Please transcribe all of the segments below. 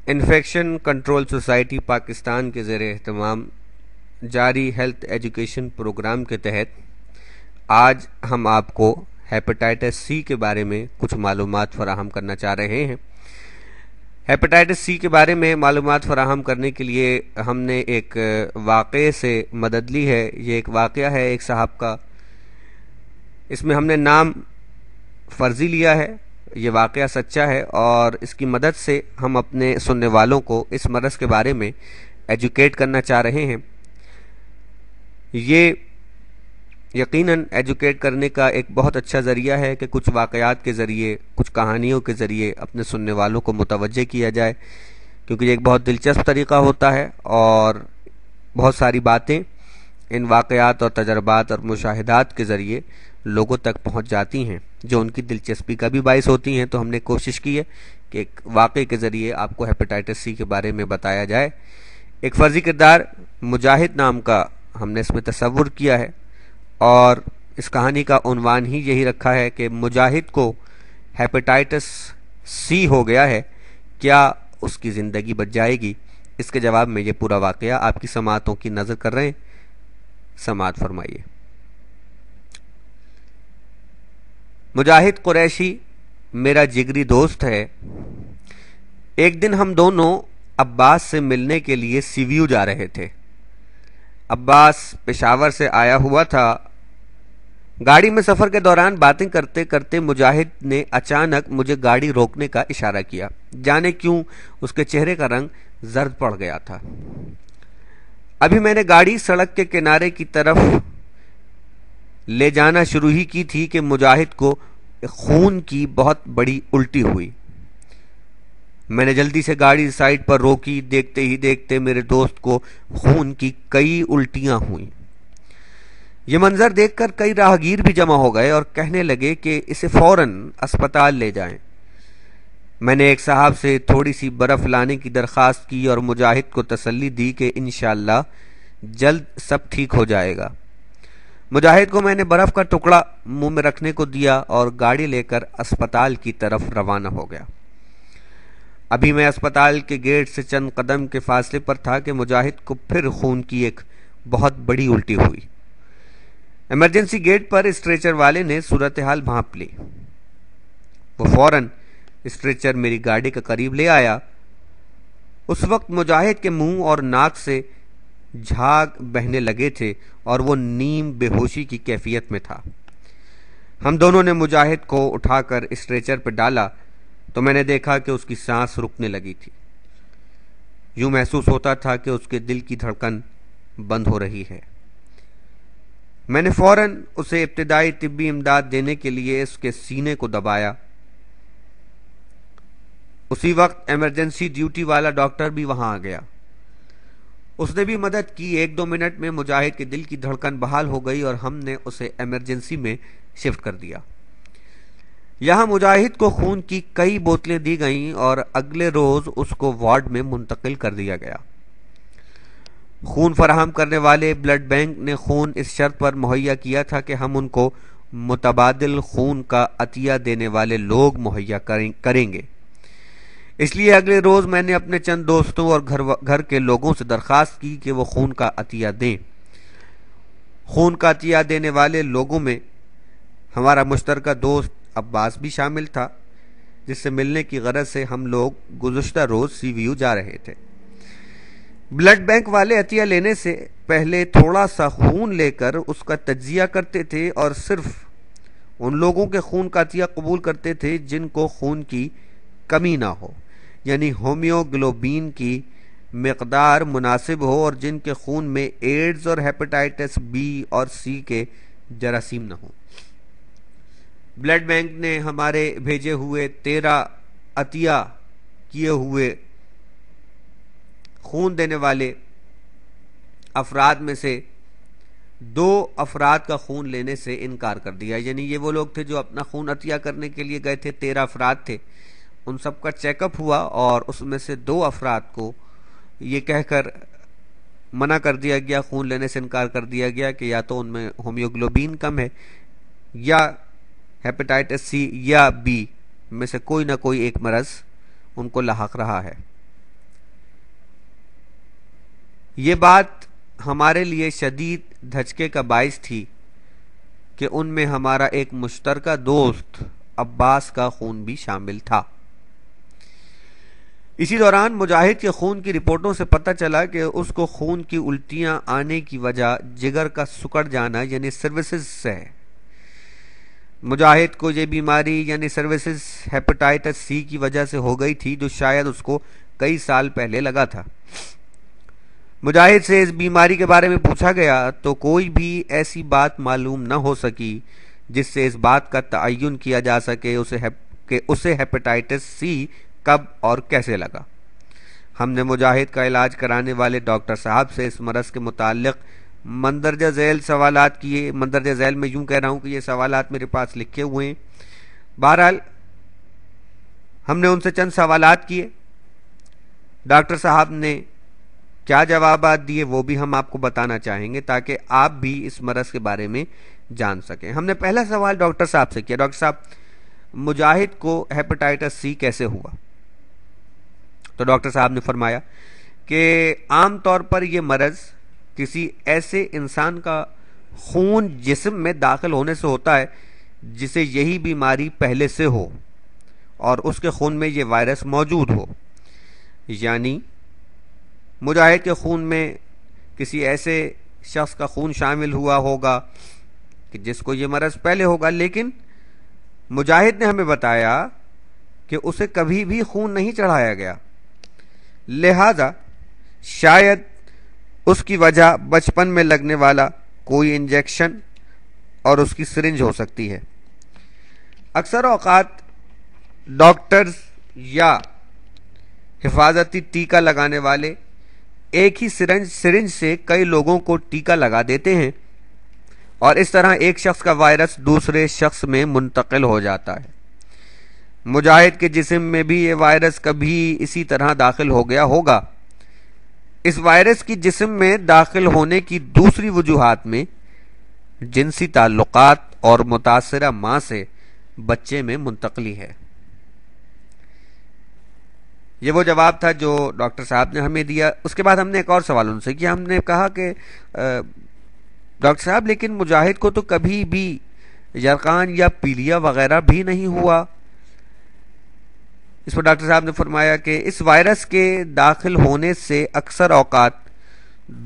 Infection control society Pakistan کے زیر اہتمام جاری ہیلتھ ایجوکیشن پروگرام کے تحت آج ہم آپ کو ہیپاٹائٹس سی کے بارے میں کچھ معلومات فراہم کرنا چاہ رہے ہیں۔ ہیپاٹائٹس سی کے بارے میں معلومات فراہم کرنے کے لیے ہم نے ایک واقعے سے مدد لی ہے۔ یہ ایک واقعہ ہے ایک صاحب کا، اس میں ہم نے نام فرضی لیا ہے۔ یہ واقعہ سچا ہے اور اس کی مدد سے ہم اپنے سننے والوں کو اس مرض کے بارے میں ایجوکیٹ کرنا چاہ رہے ہیں۔ یہ یقیناً ایجوکیٹ کرنے کا ایک بہت اچھا ذریعہ ہے کہ کچھ واقعات کے ذریعے، کچھ کہانیوں کے ذریعے اپنے سننے والوں کو متوجہ کیا جائے، کیونکہ یہ ایک بہت دلچسپ طریقہ ہوتا ہے اور بہت ساری باتیں ان واقعات اور تجربات اور مشاہدات کے ذریعے لوگوں تک پہنچ جاتی ہیں جو ان کی دلچسپی کا بھی باعث ہوتی ہیں۔ تو ہم نے کوشش کی ہے کہ ایک واقعے کے ذریعے آپ کو ہیپاٹائٹس سی کے بارے میں بتایا جائے۔ ایک فرضی کردار مجاہد نام کا ہم نے اس میں تصور کیا ہے اور اس کہانی کا عنوان ہی یہی رکھا ہے کہ مجاہد کو ہیپاٹائٹس سی ہو گیا ہے، کیا اس کی زندگی بچ جائے گی؟ اس کے جواب میں یہ پورا واقعہ آپ کی سماعتوں کی نظر کر رہے ہیں، سماعت فرمائیے۔ مجاہد قریشی میرا جگری دوست ہے۔ ایک دن ہم دونوں عباس سے ملنے کے لیے سیویو جا رہے تھے۔ عباس پشاور سے آیا ہوا تھا۔ گاڑی میں سفر کے دوران باتیں کرتے کرتے مجاہد نے اچانک مجھے گاڑی روکنے کا اشارہ کیا۔ جانے کیوں اس کے چہرے کا رنگ زرد پڑ گیا تھا۔ ابھی میں نے گاڑی سڑک کے کنارے کی طرف لے جانا شروع ہی کی تھی کہ مجاہد کو خون کی بہت بڑی الٹی ہوئی۔ میں نے جلدی سے گاڑی سائیڈ پر روکی۔ دیکھتے ہی دیکھتے میرے دوست کو خون کی کئی الٹیاں ہوئیں۔ یہ منظر دیکھ کر کئی راہگیر بھی جمع ہو گئے اور کہنے لگے کہ اسے فوراً اسپتال لے جائیں۔ میں نے ایک صاحب سے تھوڑی سی برف لانے کی درخواست کی اور مجاہد کو تسلی دی کہ انشاءاللہ جلد سب ٹھیک ہو جائے گا۔ مجاہد کو میں نے برف کا ٹکڑا منہ میں رکھنے کو دیا اور گاڑی لے کر اسپتال کی طرف روانہ ہو گیا۔ ابھی میں اسپتال کے گیٹ سے چند قدم کے فاصلے پر تھا کہ مجاہد کو پھر خون کی ایک بہت بڑی الٹی ہوئی۔ ایمرجنسی گیٹ پر اسٹریچر والے نے صورتحال بھانپ لی۔ وہ فوراً اسٹریچر میری گاڑی کے قریب لے آیا۔ اس وقت مجاہد کے منہ اور ناک سے جھاگ بہنے لگے تھے اور وہ نیم بے ہوشی کی کیفیت میں تھا۔ ہم دونوں نے مجاہد کو اٹھا کر اسٹریچر پہ ڈالا تو میں نے دیکھا کہ اس کی سانس رکنے لگی تھی۔ یوں محسوس ہوتا تھا کہ اس کے دل کی دھڑکن بند ہو رہی ہے۔ میں نے فوراً اسے ابتدائی طبی امداد دینے کے لیے اس کے سینے کو دبایا۔ اسی وقت ایمرجنسی ڈیوٹی والا ڈاکٹر بھی وہاں آ گیا۔ اس نے بھی مدد کی۔ 1-2 منٹ میں مجاہد کے دل کی دھڑکن بحال ہو گئی اور ہم نے اسے ایمرجنسی میں شفٹ کر دیا۔ یہاں مجاہد کو خون کی کئی بوتلیں دی گئیں اور اگلے روز اس کو وارڈ میں منتقل کر دیا گیا۔ خون فراہم کرنے والے بلڈ بینک نے خون اس شرط پر مہیا کیا تھا کہ ہم ان کو متبادل خون کا عطیہ دینے والے لوگ مہیا کریں گے۔ اس لیے اگلے روز میں نے اپنے چند دوستوں اور گھر کے لوگوں سے درخواست کی کہ وہ خون کا عطیہ دیں۔ خون کا عطیہ دینے والے لوگوں میں ہمارا مشترکہ دوست عباس بھی شامل تھا، جس سے ملنے کی غرض سے ہم لوگ گزشتہ روز سی ویو جا رہے تھے۔ بلڈ بینک والے عطیہ لینے سے پہلے تھوڑا سا خون لے کر اس کا تجزیہ کرتے تھے اور صرف ان لوگوں کے خون کا عطیہ قبول کرتے تھے جن کو خون کی کمی نہ ہو، یعنی ہومیوگلوبین کی مقدار مناسب ہو اور جن کے خون میں ایڈز اور ہیپاٹائٹس بی اور سی کے جراثیم نہ ہوں۔ بلڈ بینک نے ہمارے بھیجے ہوئے 13 عطیہ کیے ہوئے خون دینے والے افراد میں سے 2 افراد کا خون لینے سے انکار کر دیا، یعنی یہ وہ لوگ تھے جو اپنا خون عطیہ کرنے کے لیے گئے تھے۔ 13 افراد تھے، ان سب کا چیک اپ ہوا اور اس میں سے 2 افراد کو یہ کہہ کر منع کر دیا گیا، خون لینے سے انکار کر دیا گیا کہ یا تو ان میں ہومیوگلوبین کم ہے یا ہیپاٹائٹس سی یا بی میں سے کوئی نہ کوئی ایک مرض ان کو لاحق رہا ہے۔ یہ بات ہمارے لیے شدید دھچکے کا باعث تھی کہ ان میں ہمارا ایک مشترکہ دوست عباس کا خون بھی شامل تھا۔ اسی دوران مجاہد کے خون کی رپورٹوں سے پتہ چلا کہ اس کو خون کی الٹیاں آنے کی وجہ جگر کا سکڑ جانا یعنی سروسز سے ہے۔ مجاہد کو یہ بیماری یعنی سروسز ہیپاٹائٹس سی کی وجہ سے ہو گئی تھی، جو شاید اس کو کئی سال پہلے لگا تھا۔ مجاہد سے اس بیماری کے بارے میں پوچھا گیا تو کوئی بھی ایسی بات معلوم نہ ہو سکی جس سے اس بات کا تعین کیا جا سکے کہ اسے ہیپاٹائٹس سی کب اور کیسے لگا۔ ہم نے مجاہد کا علاج کرانے والے ڈاکٹر صاحب سے اس مرض کے متعلق مندرجہ ذیل سوالات کیے۔ مندرجہ ذیل میں یوں کہہ رہا ہوں کہ یہ سوالات میرے پاس لکھے ہوئے ہیں۔ بہرحال ہم نے ان سے چند سوالات کیے۔ ڈاکٹر صاحب نے کیا جوابات دیے وہ بھی ہم آپ کو بتانا چاہیں گے تاکہ آپ بھی اس مرض کے بارے میں جان سکیں۔ ہم نے پہلا سوال ڈاکٹر صاحب سے کیا، ڈاکٹر صاحب مجاہد کو ہیپاٹائٹس سی کیسے ہوا؟ تو ڈاکٹر صاحب نے فرمایا کہ عام طور پر یہ مرض کسی ایسے انسان کا خون جسم میں داخل ہونے سے ہوتا ہے جسے یہی بیماری پہلے سے ہو اور اس کے خون میں یہ وائرس موجود ہو، یعنی مجاہد کے خون میں کسی ایسے شخص کا خون شامل ہوا ہوگا کہ جس کو یہ مرض پہلے ہوگا، لیکن مجاہد نے ہمیں بتایا کہ اسے کبھی بھی خون نہیں چڑھایا گیا، لہذا شاید اس کی وجہ بچپن میں لگنے والا کوئی انجیکشن اور اس کی سرنج ہو سکتی ہے۔ اکثر اوقات ڈاکٹرز یا حفاظتی ٹیکہ لگانے والے ایک ہی سرنج سے کئی لوگوں کو ٹیکہ لگا دیتے ہیں اور اس طرح ایک شخص کا وائرس دوسرے شخص میں منتقل ہو جاتا ہے۔ مجاہد کے جسم میں بھی یہ وائرس کبھی اسی طرح داخل ہو گیا ہوگا۔ اس وائرس کی جسم میں داخل ہونے کی دوسری وجوہات میں جنسی تعلقات اور متاثرہ ماں سے بچے میں منتقلی ہے۔ یہ وہ جواب تھا جو ڈاکٹر صاحب نے ہمیں دیا۔ اس کے بعد ہم نے ایک اور سوال ان سے کیا۔ ہم نے کہا کہ ڈاکٹر صاحب لیکن مجاہد کو تو کبھی بھی یرقان یا پیلیا وغیرہ بھی نہیں ہوا۔ اس پر ڈاکٹر صاحب نے فرمایا کہ اس وائرس کے داخل ہونے سے اکثر اوقات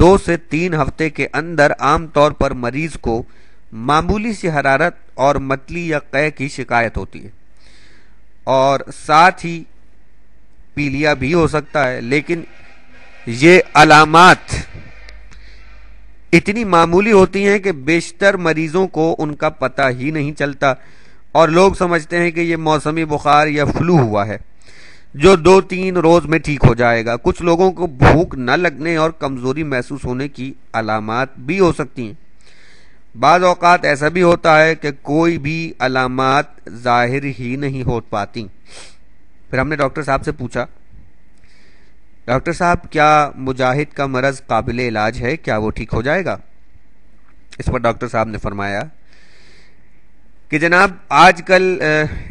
2 سے 3 ہفتے کے اندر عام طور پر مریض کو معمولی سی حرارت اور متلی یا قے کی شکایت ہوتی ہے اور ساتھ ہی پیلیا بھی ہو سکتا ہے، لیکن یہ علامات اتنی معمولی ہوتی ہیں کہ بیشتر مریضوں کو ان کا پتہ ہی نہیں چلتا اور لوگ سمجھتے ہیں کہ یہ موسمی بخار یا فلو ہوا ہے جو 2-3 روز میں ٹھیک ہو جائے گا۔ کچھ لوگوں کو بھوک نہ لگنے اور کمزوری محسوس ہونے کی علامات بھی ہو سکتی ہیں۔ بعض اوقات ایسا بھی ہوتا ہے کہ کوئی بھی علامات ظاہر ہی نہیں ہو پاتی۔ پھر ہم نے ڈاکٹر صاحب سے پوچھا، ڈاکٹر صاحب کیا مجاہد کا مرض قابل علاج ہے؟ کیا وہ ٹھیک ہو جائے گا؟ اس پر ڈاکٹر صاحب نے فرمایا کہ جناب آج کل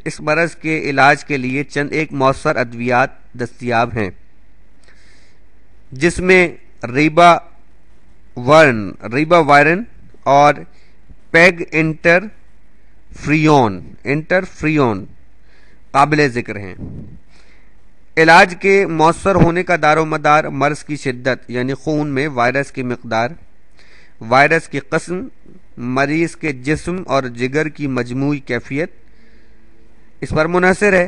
اس مرض کے علاج کے لیے چند ایک مؤثر ادویات دستیاب ہیں جس میں ریبا وائرن اور پیگ انٹرفریون قابل ذکر ہیں۔ علاج کے مؤثر ہونے کا دار و مدار مرض کی شدت یعنی خون میں وائرس کی مقدار، وائرس کی قسم، مریض کے جسم اور جگر کی مجموعی کیفیت اس پر منحصر ہے۔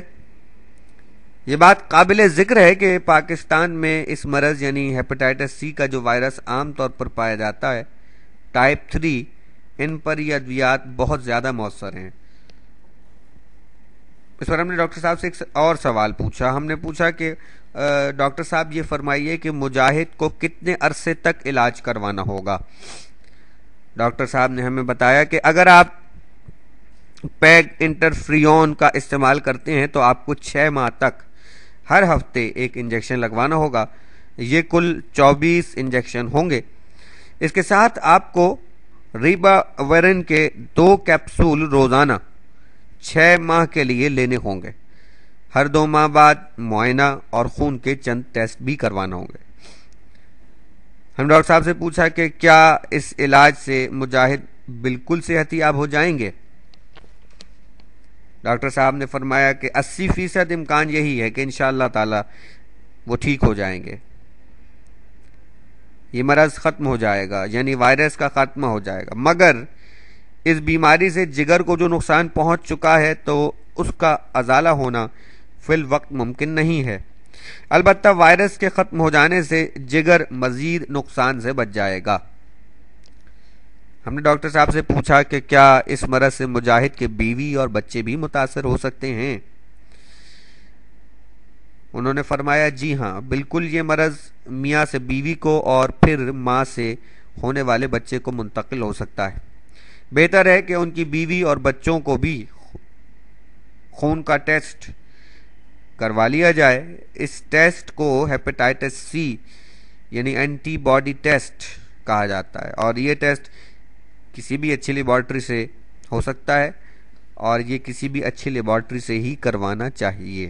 یہ بات قابل ذکر ہے کہ پاکستان میں اس مرض یعنی ہیپاٹائٹس سی کا جو وائرس عام طور پر پایا جاتا ہے ٹائپ 3، ان پر یہ ادویات بہت زیادہ مؤثر ہیں۔ اس پر ہم نے ڈاکٹر صاحب سے ایک اور سوال پوچھا۔ ہم نے پوچھا کہ ڈاکٹر صاحب یہ فرمائیے کہ مجاہد کو کتنے عرصے تک علاج کروانا ہوگا؟ ڈاکٹر صاحب نے ہمیں بتایا کہ اگر آپ پیگ انٹرفریون کا استعمال کرتے ہیں تو آپ کو 6 ماہ تک ہر ہفتے ایک انجیکشن لگوانا ہوگا۔ یہ کل 24 انجیکشن ہوں گے۔ اس کے ساتھ آپ کو ریبا ویرن کے 2 کیپسول روزانہ 6 ماہ کے لیے لینے ہوں گے۔ ہر 2 ماہ بعد معائنہ اور خون کے چند ٹیسٹ بھی کروانا ہوں گے۔ ہم ڈاکٹر صاحب سے پوچھا کہ کیا اس علاج سے مجاہد بالکل صحت یاب ہو جائیں گے؟ ڈاکٹر صاحب نے فرمایا کہ 80% امکان یہی ہے کہ انشاءاللہ تعالی وہ ٹھیک ہو جائیں گے، یہ مرض ختم ہو جائے گا، یعنی وائرس کا خاتمہ ہو جائے گا، مگر اس بیماری سے جگر کو جو نقصان پہنچ چکا ہے تو اس کا ازالہ ہونا فی الوقت ممکن نہیں ہے۔ البتہ وائرس کے ختم ہو جانے سے جگر مزید نقصان سے بچ جائے گا۔ ہم نے ڈاکٹر صاحب سے پوچھا کہ کیا اس مرض سے مجاہد کے بیوی اور بچے بھی متاثر ہو سکتے ہیں؟ انہوں نے فرمایا جی ہاں، بالکل، یہ مرض میاں سے بیوی کو اور پھر ماں سے ہونے والے بچے کو منتقل ہو سکتا ہے۔ بہتر ہے کہ ان کی بیوی اور بچوں کو بھی خون کا ٹیسٹ کروا لیا جائے۔ اس ٹیسٹ کو ہیپاٹائٹس سی یعنی اینٹی باڈی ٹیسٹ کہا جاتا ہے، اور یہ ٹیسٹ کسی بھی اچھی لیبارٹری سے ہو سکتا ہے، اور یہ کسی بھی اچھی لیبارٹری سے ہی کروانا چاہیے۔